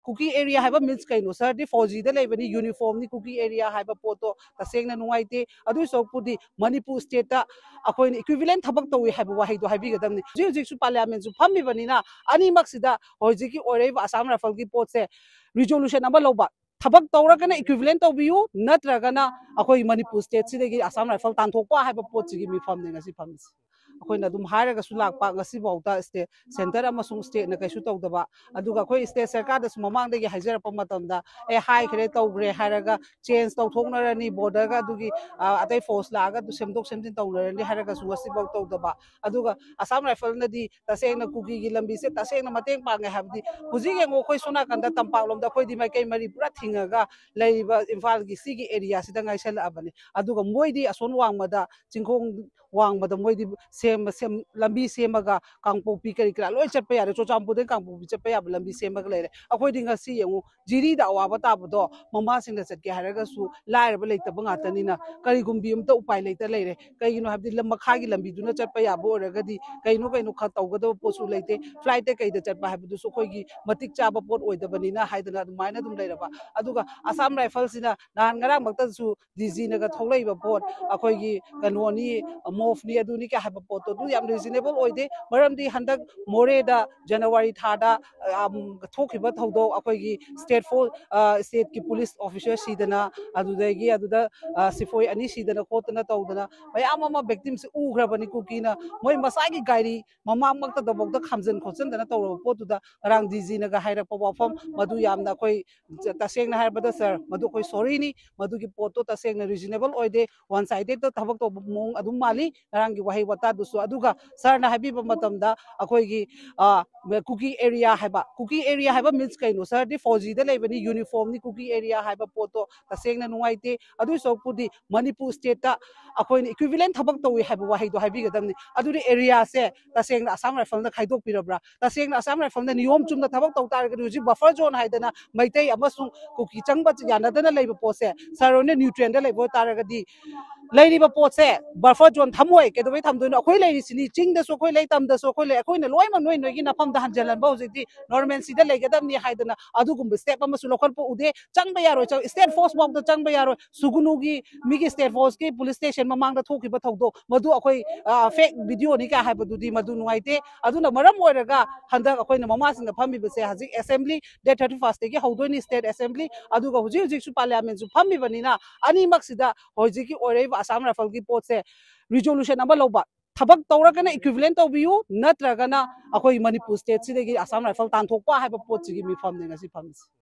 Cookie area have a means kaino sir the fauji the labani uniform ni cookie area have a poto the same na nuaite adu so pudi Manipur state ta akoin equivalent thabak to we have wahi to have gadam ni ji su parliament su phami banina ani maksida hoji ki orei Assam Rifle ki pot se resolution aba loba thabak tawragana equivalent to biu natragana akoi Manipur state sidagi Assam Rifle tanthokpa have a pot gi mi pham ne ngasi pham ꯑꯩꯈꯣꯏꯅ ꯑꯗꯨꯝ ꯍꯥꯏꯔꯒꯁꯨ ꯂꯥꯛꯄ ꯉꯁꯤꯐꯥꯎꯗ state centre ꯑꯃꯁꯨꯡ ꯁ꯭ꯇꯦꯠꯅ ꯀꯩꯁꯨ ꯇꯧꯗꯕ ꯑꯗꯨꯒ ꯑꯩꯈꯣꯏ state ꯁꯔꯀꯥꯔꯗꯁꯨ ꯃꯃꯥꯡꯗꯒꯤ ꯍꯥꯏꯖꯔꯛꯄ ꯃꯇꯝꯗ ꯍꯥꯏꯈ꯭ꯔꯦ ꯇꯧꯈ꯭ꯔꯦ ꯍꯥꯏꯔꯒ ꯆꯦꯟꯖ ꯇꯧꯊꯣꯛꯅꯔꯅꯤ ꯕꯣꯔꯗꯔꯒ ꯑꯗꯨꯒꯤ ꯑꯇꯩ ꯐꯣꯔꯁ ꯂꯥꯛꯑꯒ ꯑꯗꯨ ꯁꯦꯝꯗꯣꯛ ꯁꯦꯝꯖꯤꯟ ꯇꯧꯅꯔꯅꯤ ꯍꯥꯏꯔꯒꯁꯨ ꯉꯁꯤꯐꯥꯎ ꯇꯧꯗꯕ ꯑꯗꯨꯒ ꯑꯁꯥꯝ ꯔꯥꯏꯐꯜꯅꯗꯤ ꯇꯁꯦꯡꯅ ꯀꯨꯀꯤꯒꯤ ꯂꯝꯕꯤꯁꯦ ꯇꯁꯦꯡꯅ ꯃꯇꯦꯡ ꯄꯥꯡꯉꯦ ꯍꯥꯏꯕꯗꯤ ꯍꯧꯖꯤꯛ ꯌꯦꯡꯉꯣ ꯑꯩꯈꯣꯏ ꯁꯣꯝ ꯅꯥꯀꯟꯗ ꯇꯝꯄꯥꯛꯂꯣꯝꯗ ꯑꯩꯈꯣꯏꯗꯤ ꯃꯥꯏꯀꯩ ꯃꯔꯤ ꯄꯨꯔꯥ ꯊꯤꯡꯉꯒ ꯂꯩꯔꯤꯕ ꯏꯝꯐꯥꯜꯒꯤ ꯁꯤꯒꯤ ꯑꯦꯔꯤꯌꯥꯁꯤꯗ ꯉꯥꯏꯁꯜꯂꯛꯑꯕꯅꯤ ꯑꯗꯨꯒ ꯃꯣꯏꯗꯤ ꯑꯁꯣꯟ ꯋꯥꯡꯃꯗ ꯆꯤꯡꯈꯣꯡ ꯋꯥꯡꯃꯗ ꯃꯣꯏꯗꯤ ꯂꯝꯕꯤ ꯁꯦꯝꯃꯒ ꯀꯥꯡꯄꯣꯛꯄꯤ ꯀꯔꯤ ꯀꯔꯥ ꯂꯣꯏ ꯆꯠꯄ ꯌꯥꯔꯦ ꯆꯨꯔꯆꯥꯟꯄꯨꯔꯗꯩ ꯀꯥꯡꯄꯣꯛꯄꯤ ꯆꯠꯄ ꯌꯥꯕ ꯂꯝꯕꯤ ꯁꯦꯝꯃꯒ ꯂꯩꯔꯦ ꯑꯩꯈꯣꯏꯗꯤ ꯉꯁꯤ ꯌꯦꯡꯉꯨ ꯖꯤꯔꯤꯗ ꯑꯋꯥꯕ ꯇꯥꯕꯗꯣ ꯃꯃꯥꯁꯤꯡꯗ ꯆꯠꯀꯦ ꯍꯥꯏꯔꯒꯁꯨ ꯂꯥꯏꯔꯕ ꯂꯩꯇꯕ ꯉꯥꯛꯇꯅꯤꯅ ꯀꯔꯤꯒꯨꯝꯕꯤ ꯑꯝꯇ ꯎꯄꯥꯏ ꯂꯩꯇ ꯂꯩꯔꯦ ꯀꯩꯒꯤꯅꯣ ꯍꯥꯏꯕꯗꯤ ꯃꯈꯥꯒꯤ ꯂꯝꯕꯤꯗꯨꯅ ꯆꯠꯄ ꯌꯥꯕ ꯑꯣꯏꯔꯒꯗꯤ ꯀꯩꯅꯣ ꯇꯧꯒꯗꯕ ꯄꯣꯠꯁꯨ ꯂꯩꯇꯦ ꯐ꯭ꯂꯥꯏꯠꯇ ꯀꯩꯗ ꯆꯠꯄ ꯍꯥꯏꯕꯗꯨꯁꯨ ꯑꯩꯈꯣꯏꯒꯤ ꯃꯇꯤꯛ ꯆꯥꯕ ꯄꯣꯠ ꯑꯣꯏꯗꯕꯅꯤꯅ ꯍꯥꯏꯗꯅ ꯑꯗꯨꯃꯥꯏꯅ ꯑꯗꯨꯝ ꯂꯩꯔꯕ ꯑꯗꯨꯒ ꯑꯁꯥꯝ ꯔꯥꯏꯐꯜꯁꯤꯅ ꯅꯍꯥꯟ ꯉꯔꯥꯡꯃꯛꯇꯁꯨ ꯗꯤꯖꯤꯅꯒ ꯊꯣꯛꯂꯛꯏꯕ ꯄꯣꯠ ꯑꯩꯈꯣꯏꯒꯤ ꯀꯩꯅꯣꯅꯤ ꯃꯣꯐꯅꯤ ꯑꯗꯨꯅꯤ ꯀ ꯍꯥꯏꯕ ꯄꯣꯠꯇꯣ ꯑꯗꯨ ꯌꯥꯝ ꯔꯤꯖꯅꯦꯕꯜ ꯑꯣꯏꯗꯦ ꯃꯔꯝꯗꯤ ꯍꯟꯗꯛ ꯃꯣꯔꯦꯗ ꯖꯅꯋꯥꯔꯤ ꯊꯥꯗ ꯊꯣꯛꯈꯤꯕ ꯊꯧꯗꯣꯛ ꯑꯩꯈꯣꯏꯒꯤ ꯁ꯭ꯇꯦꯠꯀꯤ ꯄꯨꯂꯤꯁ ꯑꯣꯐꯤꯁꯔ ꯁꯤꯗꯅ ꯑꯗꯨꯗꯒꯤ ꯑꯗꯨꯗ ꯁꯤꯐꯣꯏ ꯑꯅꯤ ꯁꯤꯗꯅ ꯈꯣꯠꯇꯅ ꯇꯧꯗꯅ ꯃꯌꯥꯝ ꯑꯃ ꯚꯤꯛꯇꯤꯝꯁꯤ ꯎꯈ꯭ꯔꯕꯅꯤ ꯀꯨꯀꯤꯅ ꯃꯣꯏ ꯃꯁꯥꯒꯤ ꯒꯥꯔꯤ ꯃꯃꯥꯡꯃꯛꯇꯗꯐꯥꯎꯗ ꯈꯥꯝꯖꯟ ꯈꯣꯠꯆꯟꯗꯅ ꯇꯧꯔꯕ ꯄꯣꯠꯇꯨꯗ ꯉꯔꯥꯡ ꯗꯤꯖꯤꯅꯒ ꯍꯥꯏꯔꯛꯄ ꯋꯥꯐꯝ ꯃꯗꯨ ꯌꯥꯝꯅ ꯑꯩꯈꯣꯏ ꯇꯁꯦꯡꯅ ꯍꯥꯏꯔꯕꯗ ꯁꯔ ꯃꯗꯨ ꯑꯩꯈꯣꯏ ꯁꯣꯔꯤꯅꯤ ꯃꯗꯨꯒꯤ ꯄꯣꯠꯇꯣ ꯇꯁꯦꯡꯅ ꯔꯤꯖꯅꯦꯕꯜ ꯑꯣꯏꯗꯦ ꯋꯥꯟ ꯁꯥꯏꯗꯦꯗ ꯊꯕꯛ ꯇꯧꯕ ꯃꯑꯣꯡ ꯑꯗꯨꯝ ꯃꯥꯜꯂꯤ ꯉꯔꯥꯡꯒꯤ ꯋꯥꯍꯩ ꯋꯥꯇꯥꯗꯨꯁꯨ ꯑꯗꯨꯒ ꯁꯔꯅ ꯍꯥꯏꯕꯤꯕ ꯃꯇꯝꯗ ꯑꯩꯈꯣꯏꯒꯤ ꯀꯨꯀꯤ ꯑꯦꯔꯤꯌꯥ ꯍꯥꯏꯕ ꯃꯤꯟꯁ ꯀꯩꯅꯣ ꯁꯔꯗꯤ ꯐौꯖꯤꯗ ꯂꯩꯕꯅꯤ ꯌꯨꯅꯤꯐꯣꯔꯝꯅꯤ ꯀꯨꯀꯤ ꯑꯦꯔꯤꯌꯥ ꯍꯥꯏꯕ ꯄꯣꯠꯇꯣ ꯇꯁꯦꯡꯅ ꯅꯨꯡꯉꯥꯏꯇꯦ ꯑꯗꯨꯏ ꯁꯔꯨꯛꯄꯨꯗꯤ ꯃꯅꯤꯄꯨꯔ ꯁ꯭ꯇꯦꯠꯇ ꯑꯩꯈꯣꯏꯅ ꯏꯀ꯭ꯋꯤꯚꯤꯂꯦꯟ ꯊꯕꯛ ꯇꯧꯏ ꯍꯥꯏꯕ ꯋꯥꯍꯩꯗꯣ ꯍꯥꯏꯕꯤꯒꯗꯕꯅꯤ ꯑꯗꯨꯗꯤ ꯑꯦꯔꯤꯌꯥꯁꯦ ꯇꯁꯦꯡꯅ ꯑꯁꯥꯝ ꯔꯥꯏꯐꯜꯅ ꯈꯥꯏꯗꯣꯛꯄꯤꯔꯕ꯭ꯔꯥ ꯇꯁꯦꯡꯅ ꯑꯁꯥꯝ ꯔꯥꯏꯐꯜꯅ ꯅꯤꯌꯣꯝ ꯆꯨꯝꯅ ꯊꯕꯛ ꯇꯧ ꯇꯥꯔꯒꯗꯤ ꯍꯧꯖꯤꯛ ꯕꯐꯔ ꯖꯣꯟ ꯍꯥꯏꯗꯅ ꯃꯩꯇꯩ ꯑꯃꯁꯨꯡ ꯀꯨꯀꯤ ꯆꯪꯕ ꯌꯥꯅꯗꯅ ꯂꯩꯕ ꯄꯣꯠꯁꯦ ꯁꯔ ꯍꯣꯏꯅ ꯅ꯭ꯌꯨꯇ꯭ꯔꯦꯟꯗ ꯂꯩꯕ ꯑꯣꯏꯇꯥꯔꯒꯗꯤ ꯂꯩꯔꯤꯕ ꯄꯣꯠꯁꯦ ꯕꯐꯔ ꯖꯣꯟ ꯊꯝꯃꯣꯏ ꯀꯩꯗꯧꯕꯩ ꯊꯝꯗꯣꯏꯅꯣ ꯑꯩꯈꯣꯏ ꯂꯩꯔꯤꯁꯤꯅꯤ ꯆꯤꯡꯗꯁꯨ ꯑꯩꯈꯣꯏ ꯂꯩ ꯇꯝꯗꯁꯨ ꯑꯩꯈꯣꯏ ꯂꯩ ꯑꯩꯈꯣꯏꯅ ꯂꯣꯏꯅꯃꯛ ꯅꯣꯏꯒꯤ ꯅꯐꯝꯗ ꯍꯟꯖꯤꯜꯍꯟꯕ ꯍꯧꯖꯤꯛꯇꯤ ꯅꯣꯔꯃꯦꯜ ꯁꯤꯗ ꯂꯩꯒꯗꯕꯅꯤ ꯍꯥꯏꯗꯅ ꯑꯗꯨꯒꯨꯝꯕ ꯁ꯭ꯇꯦꯞ ꯑꯃꯁꯨ ꯂꯧꯈꯠꯄ ꯎꯗꯦ ꯆꯪꯕ ꯌꯥꯔꯣꯏ ꯁ꯭ꯇꯦꯠ ꯐꯣꯔꯁ ꯐꯥꯎꯗ ꯆꯪꯕ ꯌꯥꯔꯣꯏ ꯁꯨꯒꯨꯅꯨꯒꯤ ꯃꯤꯒꯤ ꯁ꯭ꯇꯦꯠ ꯐꯣꯔꯁꯀꯤ ꯄꯨꯂꯤꯁ ꯁ꯭ꯇꯦꯁꯟ ꯃꯃꯥꯡꯗ ꯊꯣꯛꯈꯤꯕ ꯊꯧꯗꯣꯛ ꯃꯗꯨ ꯑꯩꯈꯣꯏ ꯐꯦꯛ ꯚꯤꯗꯤꯑꯣꯅꯤ ꯀꯥ ꯍꯥꯏꯕꯗꯨꯗꯤ ꯃꯗꯨ ꯅꯨꯡꯉꯥꯏꯇꯦ ꯑꯗꯨꯅ ꯃꯔꯝ ꯑꯣꯏꯔꯒ ꯍꯟꯗꯛ ꯑꯩꯈꯣꯏꯅ ꯃꯃꯥꯁꯤꯡꯗ ꯐꯝꯃꯤꯕꯁꯦ ꯍꯧꯖꯤꯛ ꯑꯦꯁꯦꯝꯕ꯭ꯂꯤ ꯗꯦꯠ 31ꯗꯒꯤ ꯍꯧꯗꯣꯏꯅꯤ ꯁ꯭ꯇꯦꯠ ꯑꯦꯁꯦꯝꯕ꯭ꯂꯤ ꯑꯗꯨꯒ ꯍꯧꯖꯤꯛꯁꯨ ꯄꯥꯔꯂꯤꯌꯥꯃꯦꯟꯁꯨ ꯐꯝꯃꯤꯕꯅꯤꯅ ꯑꯅꯤꯃꯛꯁꯤꯗ ꯍꯧꯖꯤꯛꯀꯤ ꯑꯣꯏꯔꯛꯏꯕ ꯑꯁꯥꯝ ꯔꯥꯏꯐꯜꯒꯤ ꯄꯣꯠꯁꯦ ꯔꯤꯖꯣꯂꯨꯁꯟ ꯑꯃ ꯂꯧꯕ ꯊꯕꯛ ꯇꯧꯔꯒꯅ ꯏꯀ꯭ꯋꯤꯚꯤꯂꯦꯟ ꯇꯧꯕꯤꯌꯨ ꯅꯠꯇ꯭ꯔꯒꯅ ꯑꯩꯈꯣꯏ ꯃꯅꯤꯄꯨꯔ ꯁ꯭ꯇꯦꯠꯁꯤꯗꯒꯤ ꯑꯁꯥꯝ ꯔꯥꯏꯐꯜ ꯇꯥꯟꯊꯣꯛꯄ ꯍꯥꯏꯕ ꯄꯣꯠꯁꯤꯒꯤ ꯃꯤꯐꯝꯅꯤ ꯉꯁꯤ ꯐꯝꯃꯤꯁꯤ